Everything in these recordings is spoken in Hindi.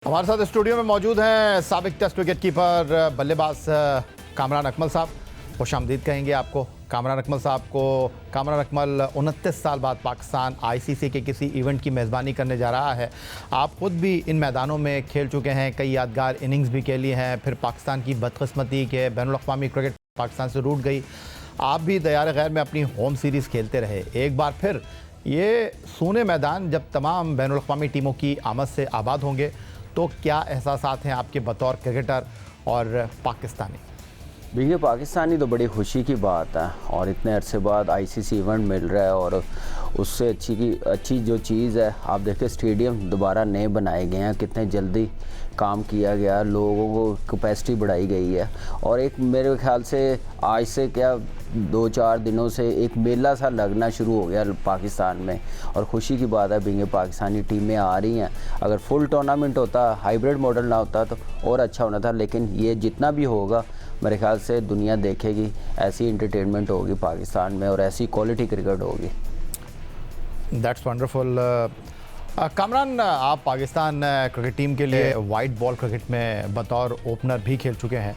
हमारे साथ स्टूडियो में मौजूद हैं साबिक टेस्ट विकेट कीपर बल्लेबाज कामरान अकमल साहब। खुशामदीद कहेंगे आपको। कामरान अकमल साहब को कामरान अकमल 29 साल बाद पाकिस्तान आईसीसी के किसी इवेंट की मेज़बानी करने जा रहा है। आप ख़ुद भी इन मैदानों में खेल चुके हैं, कई यादगार इनिंग्स भी खेली हैं। फिर पाकिस्तान की बदकिस्मती के बैनुल-अक़वामी क्रिकेट पाकिस्तान से रूठ गई। आप भी दयार गैर में अपनी होम सीरीज़ खेलते रहे। एक बार फिर ये सूने मैदान जब तमाम बैनुल-अक़वामी टीमों की आमद से आबाद होंगे तो क्या एहसासात हैं आपके बतौर क्रिकेटर और पाकिस्तानी? देखिए, पाकिस्तानी तो बड़ी खुशी की बात है और इतने अरसे बाद आईसीसी इवेंट मिल रहा है और उससे अच्छी जो चीज़ है, आप देखिए स्टेडियम दोबारा नए बनाए गए हैं, कितने जल्दी काम किया गया, लोगों को कैपेसिटी बढ़ाई गई है और एक मेरे ख्याल से आज से क्या 2-4 दिनों से एक मेला सा लगना शुरू हो गया पाकिस्तान में और ख़ुशी की बात है बिंगे पाकिस्तानी टीमें आ रही हैं। अगर फुल टूर्नामेंट होता, हाइब्रिड मॉडल ना होता तो और अच्छा होना था, लेकिन ये जितना भी होगा मेरे ख्याल से दुनिया देखेगी, ऐसी इंटरटेनमेंट होगी पाकिस्तान में और ऐसी क्वालिटी क्रिकेट होगी। That's wonderful. कामरान, आप पाकिस्तान क्रिकेट टीम के लिए वाइट बॉल क्रिकेट में बतौर ओपनर भी खेल चुके हैं।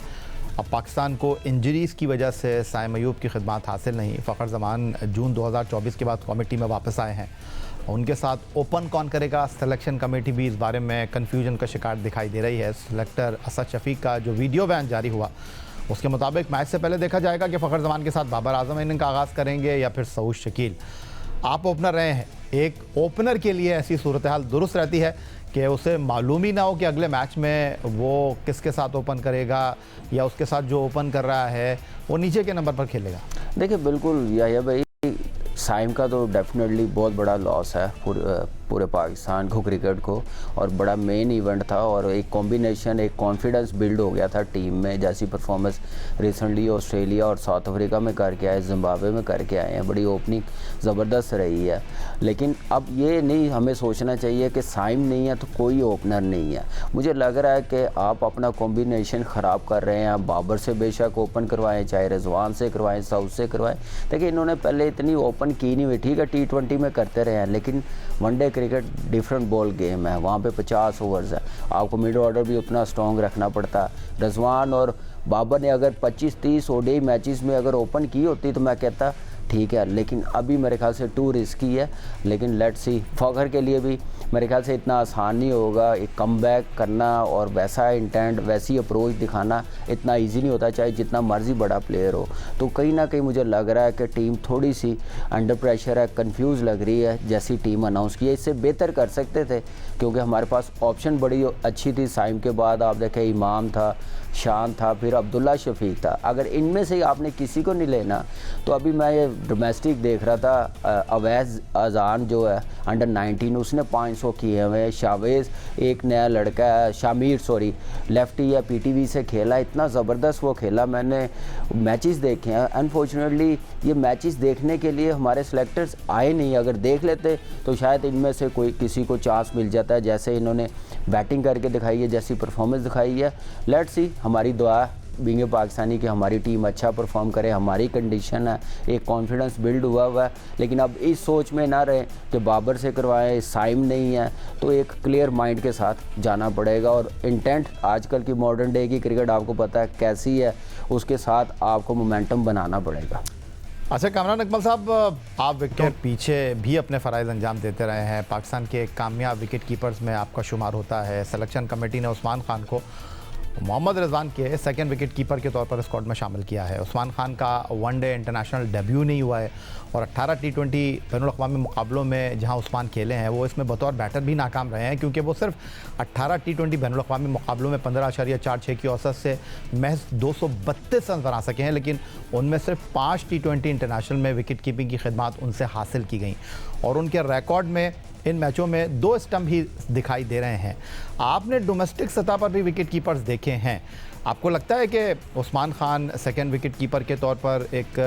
अब पाकिस्तान को इंजरीज़ की वजह से साइम अयूब की खिदमत हासिल नहीं। फ़खर जमान जून 2024 के बाद कमेटी में वापस आए हैं। उनके साथ ओपन कौन करेगा, सिलेक्शन कमेटी भी इस बारे में कन्फ्यूजन का शिकार दिखाई दे रही है। सिलेक्टर असद शफीक का जो वीडियो बयान जारी हुआ उसके मुताबिक मैच से पहले देखा जाएगा कि फ़खर जमान के साथ बाबर आजम इनिंग का आगाज़ करेंगे या फिर सऊद शकील। आप ओपनर रहे हैं, एक ओपनर के लिए ऐसी सूरत हाल दुरुस्त रहती है कि उसे मालूम ही ना हो कि अगले मैच में वो किसके साथ ओपन करेगा या उसके साथ जो ओपन कर रहा है वो नीचे के नंबर पर खेलेगा? देखिए, बिल्कुल या भाई, साइम का तो डेफिनेटली बहुत बड़ा लॉस है पूरे पाकिस्तान को, क्रिकेट को, और बड़ा मेन इवेंट था और एक कॉम्बिनेशन, एक कॉन्फिडेंस बिल्ड हो गया था टीम में। जैसी परफॉर्मेंस रिसेंटली ऑस्ट्रेलिया और साउथ अफ्रीका में करके आए, जिम्बाब्वे में करके आए हैं, बड़ी ओपनिंग ज़बरदस्त रही है। लेकिन अब ये नहीं हमें सोचना चाहिए कि साइम नहीं है तो कोई ओपनर नहीं है। मुझे लग रहा है कि आप अपना कॉम्बिनेशन ख़राब कर रहे हैं। बाबर से बेशक ओपन करवाएं, चाहे रिजवान से करवाएं, साउथ से करवाएं। देखिए, इन्होंने पहले इतनी ओपन की नहीं हुई। ठीक है, T20 में करते रहे हैं, लेकिन one day cricket different ball game है, वहाँ पे 50 ओवर्स है, आपको मिड ऑर्डर भी उतना स्ट्रॉन्ग रखना पड़ता है। रिजवान और बाबर ने अगर 25-30 ओडीआई मैचेस में अगर ओपन की होती तो मैं कहता ठीक है, लेकिन अभी मेरे ख्याल से टू रिस्की है। लेकिन लेट्स सी, फ़खर के लिए भी मेरे ख्याल से इतना आसान नहीं होगा। एक कमबैक करना और वैसा इंटेंट, वैसी अप्रोच दिखाना इतना इजी नहीं होता, चाहे जितना मर्जी बड़ा प्लेयर हो। तो कहीं ना कहीं मुझे लग रहा है कि टीम थोड़ी सी अंडर प्रेशर है, कंफ्यूज लग रही है। जैसी टीम अनाउंस की है, इससे बेहतर कर सकते थे क्योंकि हमारे पास ऑप्शन बड़ी अच्छी थी। साइम के बाद आप देखें इमाम था, शान था, फिर अब्दुल्ला शफीक था। अगर इनमें से आपने किसी को नहीं लेना तो अभी मैं ये डोमेस्टिक देख रहा था, अवैज़ अजान जो है अंडर 19, उसने 500 किए हुए हैं। शावेज़ एक नया लड़का है, शामिर लेफ्टी है, पीटीवी से खेला, इतना ज़बरदस्त वो खेला। मैंने मैचेस देखे हैं। अनफॉर्चुनेटली ये मैचेस देखने के लिए हमारे सेलेक्टर्स आए नहीं। अगर देख लेते तो शायद इनमें से कोई किसी को चांस मिल जाता है। जैसे इन्होंने बैटिंग करके दिखाई है, जैसी परफॉर्मेंस दिखाई है, लेट्स सी, हमारी दुआ बिंगे पाकिस्तानी की हमारी टीम अच्छा परफॉर्म करे। हमारी कंडीशन है, एक कॉन्फिडेंस बिल्ड हुआ है। लेकिन अब इस सोच में ना रहे कि बाबर से करवाएं, साइम नहीं है, तो एक क्लियर माइंड के साथ जाना पड़ेगा। और इंटेंट आजकल की मॉडर्न डे की क्रिकेट आपको पता है कैसी है, उसके साथ आपको मोमेंटम बनाना पड़ेगा। अच्छा कामरान अकमल साहब, आप विकेट पीछे भी अपने फ़राइज़ अंजाम देते रहे हैं। पाकिस्तान के कामयाब विकेट कीपर्स में आपका शुमार होता है। सिलेक्शन कमेटी ने उस्मान खान को मोहम्मद रिजवान के सेकंड विकेट कीपर के तौर पर स्क्वाड में शामिल किया है। उस्मान खान का वनडे इंटरनेशनल डेब्यू नहीं हुआ है और 18 T20 बैनुल-अक़वामी मुकाबलों में जहां उस्मान खेले हैं वो इसमें बतौर बैटर भी नाकाम रहे हैं, क्योंकि वो सिर्फ 18 T20 बैनुल-अक़वामी मुकाबलों में 15.46 की औसत से महज 232 रन बना सके हैं। लेकिन उनमें सिर्फ 5 T20 इंटरनेशनल में विकेट कीपिंग की खिदमत उनसे हासिल की गई और उनके रिकॉर्ड में इन मैचों में 2 स्टंप ही दिखाई दे रहे हैं। आपने डोमेस्टिक सतह पर भी विकेट कीपर्स देखे हैं, आपको लगता है कि Usman Khan second wicket keeper के तौर पर एक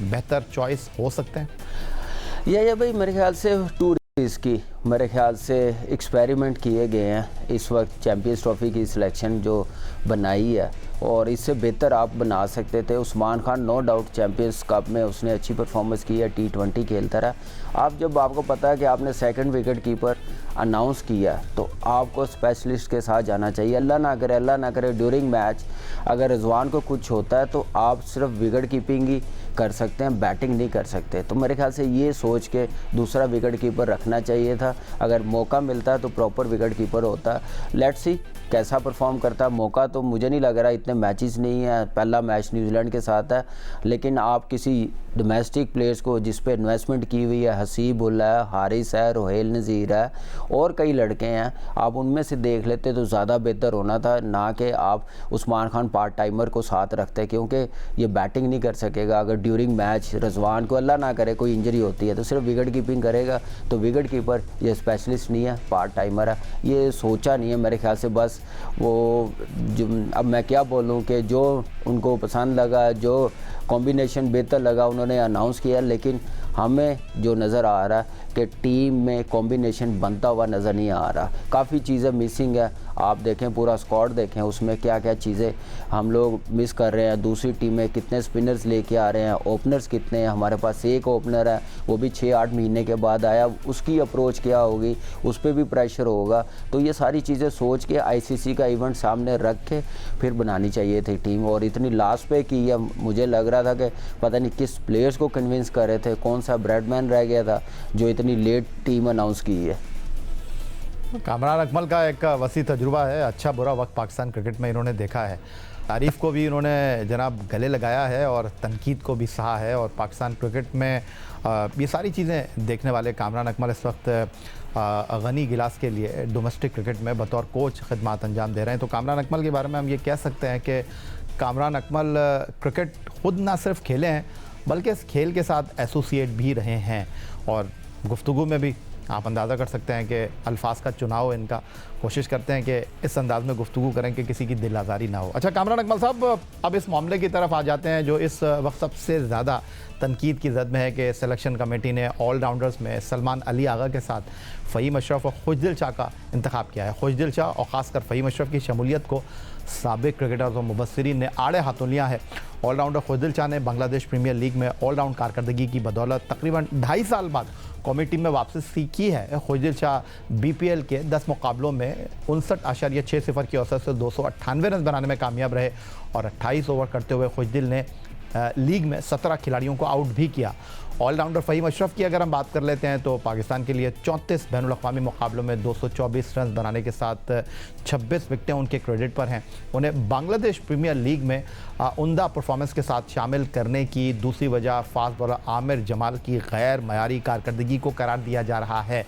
बेहतर चॉइस हो सकते हैं? या भाई, मेरे ख्याल से टू रिस्की मेरे ख्याल से एक्सपेरिमेंट किए गए हैं इस वक्त चैम्पियंस ट्रॉफ़ी की सिलेक्शन जो बनाई है, और इससे बेहतर आप बना सकते थे। Usman Khan no doubt champions cup में उसने अच्छी परफॉर्मेंस की है, T20 खेलता रहा। आप जब आपको पता है कि आपने सेकंड विकेट कीपर अनाउंस किया तो आपको स्पेशलिस्ट के साथ जाना चाहिए। अल्लाह ना करे ड्यूरिंग मैच अगर रिजवान को कुछ होता है तो आप सिर्फ विकेट कीपिंग ही कर सकते हैं, बैटिंग नहीं कर सकते। तो मेरे ख्याल से ये सोच के दूसरा विकेट कीपर रखना चाहिए था। अगर मौका मिलता तो प्रॉपर विकेट कीपर होता। लेट्स सी कैसा परफॉर्म करता। मौका तो मुझे नहीं लग रहा, इतने मैचेस नहीं है, पहला मैच न्यूजीलैंड के साथ है, लेकिन आप किसी डोमेस्टिक प्लेयर्स को जिस पे इन्वेस्टमेंट की हुई है, हसीब उल्ला है, हारिस है, रोहेल नज़ीर है और कई लड़के हैं, आप उनमें से देख लेते तो ज़्यादा बेहतर होना था, ना कि आप उस्मान खान पार्ट टाइमर को साथ रखते, क्योंकि ये बैटिंग नहीं कर सकेगा। अगर ड्यूरिंग मैच रिजवान को अल्लाह ना करे कोई इंजरी होती है तो सिर्फ विकेट कीपिंग करेगा, तो विकेट कीपर ये स्पेशलिस्ट नहीं है, पार्ट टाइमर है। ये सोचा नहीं है मेरे ख्याल से, बस वो जो अब मैं क्या बोलूँ कि जो उनको पसंद लगा, जो कॉम्बिनेशन बेहतर लगा उन्होंने अनाउंस किया, लेकिन हमें जो नज़र आ रहा है कि टीम में कॉम्बिनेशन बनता हुआ नज़र नहीं आ रहा। काफ़ी चीज़ें मिसिंग है। आप देखें पूरा स्क्वाड देखें, उसमें क्या क्या चीज़ें हम लोग मिस कर रहे हैं। दूसरी टीम में कितने स्पिनर्स लेके आ रहे हैं, ओपनर्स कितने हैं। हमारे पास एक ओपनर है, वो भी 6-8 महीने के बाद आया, उसकी अप्रोच क्या होगी, उस पर भी प्रेशर होगा। तो ये सारी चीज़ें सोच के ICC का इवेंट सामने रख के फिर बनानी चाहिए थी टीम, और इतनी लास्ट पे की है। मुझे लग रहा था कि पता नहीं किस प्लेयर्स को कन्विंस कर रहे थे, कौन सा ब्रैडमैन रह गया था जो इतनी लेट टीम अनाउंस की है। कामरान अकमल का एक वसी तजुर्बा है, अच्छा बुरा वक्त पाकिस्तान क्रिकेट में इन्होंने देखा है। तारीफ़ को भी इन्होंने जनाब गले लगाया है और तनकीद को भी सहा है, और पाकिस्तान क्रिकेट में ये सारी चीज़ें देखने वाले कामरान अकमल इस वक्त गनी गिलास के लिए डोमेस्टिक क्रिकेट में बतौर कोच खिदमत अंजाम दे रहे हैं। तो कामरान अकमल के बारे में हम ये कह सकते हैं कि कामरान अकमल क्रिकेट खुद ना सिर्फ खेले हैं बल्कि इस खेल के साथ एसोसिएट भी रहे हैं, और गुफ्तगू में भी आप अंदाज़ा कर सकते हैं कि अल्फाज का चुनाव इनका कोशिश करते हैं कि इस अंदाज़ में गुफ्तगू करें कि किसी की दिल आज़ारी ना हो। अच्छा कामरान अकमल साहब, अब इस मामले की तरफ आ जाते हैं जो इस वक्त सबसे ज़्यादा तनकीद की जद में है कि सिलेक्शन कमेटी ने ऑलराउंडर्स में सलमान अली आगा के साथ फ़हीम अशरफ और खुशदिल शाह का इंतखाब किया है। खुशदिल शाह और ख़ासकर फ़हीम अशरफ की शमूलियत को साबिक क्रिकेटर्स और मुबस्सिरीन ने आड़े हाथों लिया है। ऑलराउंडर खुशदिल शाह ने बांग्लादेश प्रीमियर लीग में ऑलराउंड कारकर्दगी की बदौलत तकरीबन 2.5 साल बाद कौमी टीम में वापसी की है। खुशदिल शाह BPL के 10 मुकाबलों में 59.60 की औसत से 298 रन बनाने में कामयाब रहे, और 28 ओवर करते हुए खुशदिल ने लीग में 17 खिलाड़ियों को आउट भी किया। ऑलराउंडर फ़हीम अशरफ की अगर हम बात कर लेते हैं तो पाकिस्तान के लिए 34 बैनुल-अक़वामी मुकाबलों में 224 रन बनाने के साथ 26 विकेटें उनके क्रेडिट पर हैं। उन्हें बांग्लादेश प्रीमियर लीग में उम्दा परफॉर्मेंस के साथ शामिल करने की दूसरी वजह फास्ट बॉलर आमिर जमाल की गैर मयारी कारकर्दगी को करार दिया जा रहा है।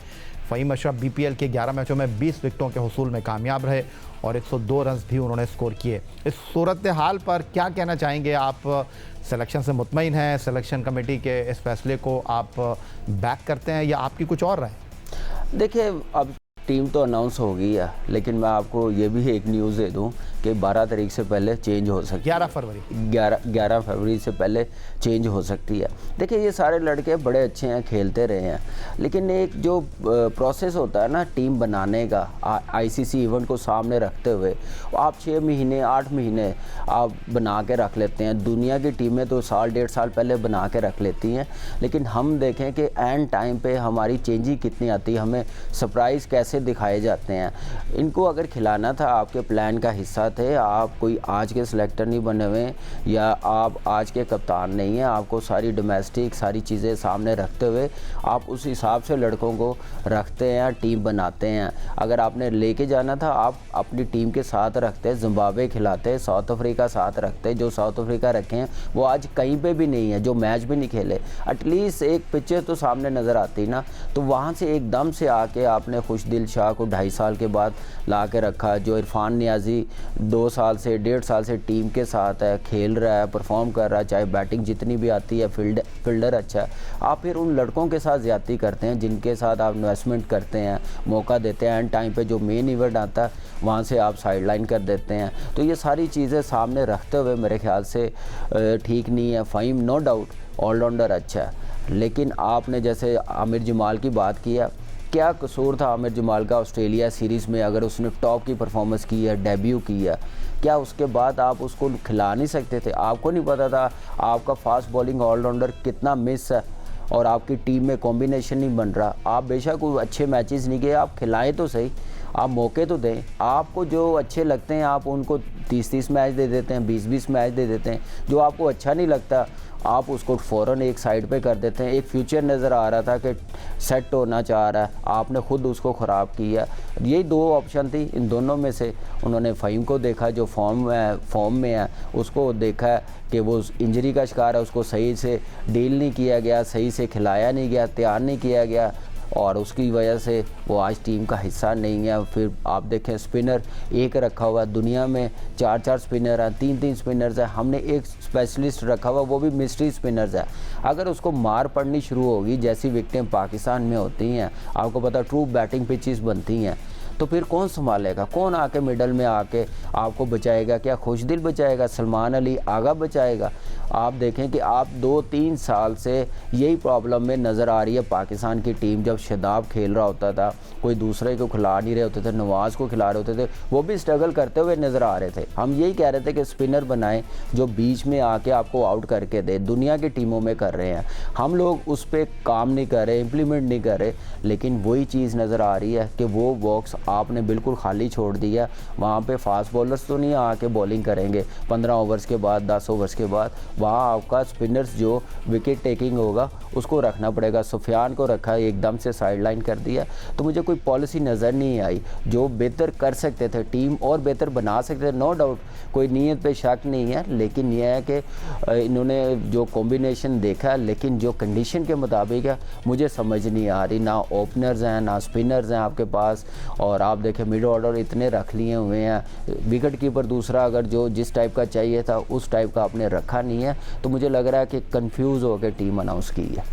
फ़हीम अशरफ BPL के 11 मैचों में 20 विकेटों के हुसूल में कामयाब रहे और 102 रन भी उन्होंने स्कोर किए। इस सूरत हाल पर क्या कहना चाहेंगे आप? सिलेक्शन से मुतमईन हैं? सिलेक्शन कमेटी के इस फैसले को आप बैक करते हैं या आपकी कुछ और राय? देखिए, अब टीम तो अनाउंस हो गई है, लेकिन मैं आपको ये भी एक न्यूज़ दे दूं कि 12 तारीख से पहले चेंज हो सकती है। 11 फरवरी से पहले चेंज हो सकती है। देखिए, ये सारे लड़के बड़े अच्छे हैं, खेलते रहे हैं, लेकिन एक जो प्रोसेस होता है ना टीम बनाने का, ICC इवेंट को सामने रखते हुए आप 6 महीने 8 महीने आप बना के रख लेते हैं। दुनिया की टीमें तो साल 1.5 साल पहले बना के रख लेती हैं, लेकिन हम देखें कि एंड टाइम पे हमारी चेंजिंग कितनी आती है, हमें सरप्राइज़ कैसे दिखाए जाते हैं। इनको अगर खिलाना था, आपके प्लान का हिस्सा थे, आप कोई आज के सिलेक्टर नहीं बने हुए या आप आज के कप्तान नहीं हैं, आपको सारी डोमेस्टिक सारी चीज़ें सामने रखते हुए आप उस हिसाब से लड़कों को रखते हैं, टीम बनाते हैं। अगर आपने लेके जाना था, आप अपनी टीम के साथ रखते, जिम्बाब्वे खिलाते, साउथ अफ्रीका साथ रखते। जो साउथ अफ्रीका रखे हैं वो आज कहीं पे भी नहीं है, जो मैच भी नहीं खेले। एटलीस्ट एक पिक्चर तो सामने नज़र आती ना, तो वहाँ से एकदम से आके आपने खुशदिल शाह को 2.5 साल के बाद ला के रखा। जो इरफान नियाजी 2 साल से 1.5 साल से टीम के साथ है, खेल रहा है, परफॉर्म कर रहा है, चाहे बैटिंग जितनी भी आती है, फील्डर अच्छा है। आप फिर उन लड़कों के साथ ज़्यादती करते हैं जिनके साथ आप इन्वेस्टमेंट करते हैं, मौका देते हैं। एंड टाइम पे जो मेन इवेंट आता है वहाँ से आप साइडलाइन कर देते हैं। तो ये सारी चीज़ें सामने रखते हुए मेरे ख्याल से ठीक नहीं है। फ़हीम नो डाउट ऑलराउंडर अच्छा है, लेकिन आपने जैसे आमिर जमाल की बात की है, क्या कसूर था आमिर जमाल का ऑस्ट्रेलिया सीरीज़ में? अगर उसने टॉप की परफॉर्मेंस की है, डेब्यू की है, क्या उसके बाद आप उसको खिला नहीं सकते थे? आपको नहीं पता था आपका फास्ट बॉलिंग ऑलराउंडर कितना मिस है और आपकी टीम में कॉम्बिनेशन नहीं बन रहा? आप बेशक कोई अच्छे मैचेस नहीं किए, आप खिलाएं तो सही, आप मौके तो दें। आपको जो अच्छे लगते हैं आप उनको 30-30 मैच दे देते हैं, 20-20 मैच दे देते हैं। जो आपको अच्छा नहीं लगता आप उसको फ़ौरन एक साइड पे कर देते हैं। एक फ्यूचर नज़र आ रहा था कि सेट होना चाह रहा है, आपने ख़ुद उसको ख़राब किया। यही दो ऑप्शन थी, इन दोनों में से उन्होंने फ़हीम को देखा जो फॉर्म में है, उसको देखा कि वो इंजरी का शिकार है, उसको सही से डील नहीं किया गया, सही से खिलाया नहीं गया, तैयार नहीं किया गया और उसकी वजह से वो आज टीम का हिस्सा नहीं है। फिर आप देखें स्पिनर एक रखा हुआ, दुनिया में 4-4 स्पिनर हैं, 3-3 स्पिनर्स हैं, हमने एक स्पेशलिस्ट रखा हुआ, वो भी मिस्ट्री स्पिनर्स है। अगर उसको मार पड़नी शुरू होगी जैसी विकेटें पाकिस्तान में होती हैं, आपको पता ट्रू बैटिंग पिचेस बनती हैं, तो फिर कौन संभालेगा? कौन आके मिडल में आके आपको बचाएगा? क्या खुशदिल बचाएगा? सलमान अली आगा बचाएगा? आप देखें कि आप 2-3 साल से यही प्रॉब्लम में नज़र आ रही है पाकिस्तान की टीम। जब शादाब खेल रहा होता था, कोई दूसरे को खिला नहीं रहे होते थे, नवाज़ को खिला रहे होते थे, वो भी स्ट्रगल करते हुए नज़र आ रहे थे। हम यही कह रहे थे कि स्पिनर बनाएं जो बीच में आके आपको आउट करके दे। दुनिया की टीमों में कर रहे हैं, हम लोग उस पर काम नहीं कर रहे, इम्प्लीमेंट नहीं कर रहे, लेकिन वही चीज़ नज़र आ रही है कि वो बॉक्स आपने बिल्कुल खाली छोड़ दिया। वहाँ पे फास्ट बॉलर्स तो नहीं आके बॉलिंग करेंगे 15 ओवर्स के बाद, 10 ओवर्स के बाद। वहाँ आपका स्पिनर्स जो विकेट टेकिंग होगा उसको रखना पड़ेगा। सुफियान को रखा, एकदम से साइडलाइन कर दिया। तो मुझे कोई पॉलिसी नज़र नहीं आई जो बेहतर कर सकते थे, टीम और बेहतर बना सकते थे। नो डाउट कोई नीयत पे शक नहीं है, लेकिन यह है कि इन्होंने जो कॉम्बिनेशन देखा, लेकिन जो कंडीशन के मुताबिक है मुझे समझ नहीं आ रही। ना ओपनर्स हैं ना स्पिनर्स हैं आपके पास, और आप देखें मिड ऑर्डर इतने रख लिए हुए हैं। विकेट कीपर दूसरा अगर जो जिस टाइप का चाहिए था उस टाइप का आपने रखा नहीं है। तो मुझे लग रहा है कि कंफ्यूज होकर टीम अनाउंस की है।